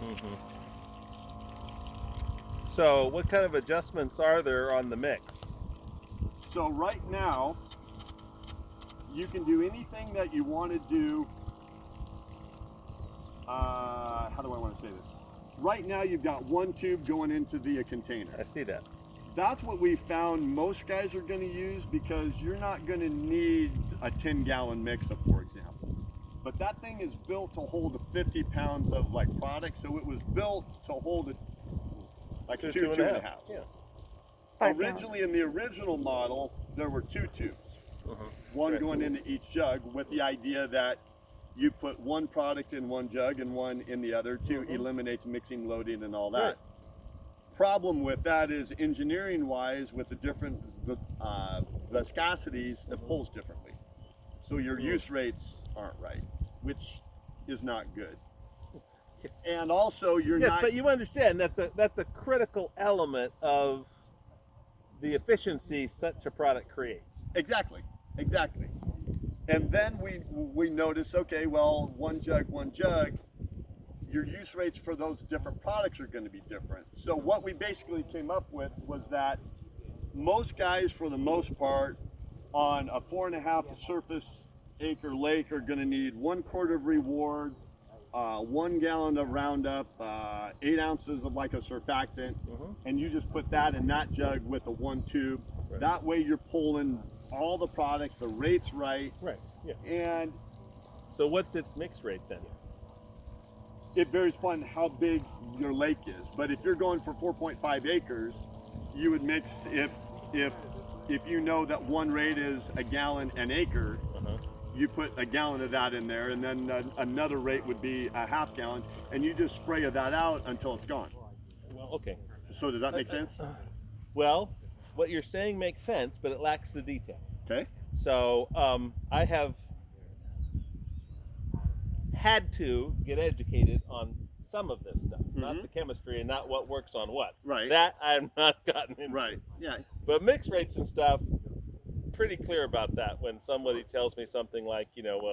Mm-hmm. So what kind of adjustments are there on the mix? So right now, you can do anything that you want to do. How do I want to say this? Right now, you've got one tube going into the container. I see that. That's what we found most guys are going to use, because you're not going to need a 10-gallon mixer, for example. But that thing is built to hold 50 pounds of like product, so it was built to hold it like two and a half. Yeah. Originally, in the original model, there were 2 tubes, one going into each jug, with the idea that you put one product in one jug and one in the other to eliminate mixing, loading, and all that. Right. Problem with that is, engineering wise, with the different viscosities, it pulls differently. So your use rates aren't right, which is not good. And also, you're Yes, not. but you understand that's a critical element of the efficiency such a product creates. Exactly. And then we notice, okay, well, one jug, your use rates for those different products are going to be different. So what we basically came up with was that most guys, for the most part, on a 4.5 surface acre lake are going to need 1/4 of reward, 1 gallon of Roundup, 8 ounces of like a surfactant, and you just put that in that jug with a 1 tube. Right. That way you're pulling all the product, the rate's right. Right. Yeah. And So what's its mix rate then? it varies upon how big your lake is. But if you're going for 4.5 acres, you would mix, if you know that one rate is a gallon an acre, you put a gallon of that in there, and then another rate would be a 1/2 gallon, and you just spray that out until it's gone. Well, okay. So does that make sense? Well, what you're saying makes sense, but it lacks the detail. Okay. So I have had to get educated on some of this stuff, not the chemistry and not what works on what. Right. That I've not gotten into. Right. Yeah. But mix rates and stuff, pretty clear about that when somebody tells me something like,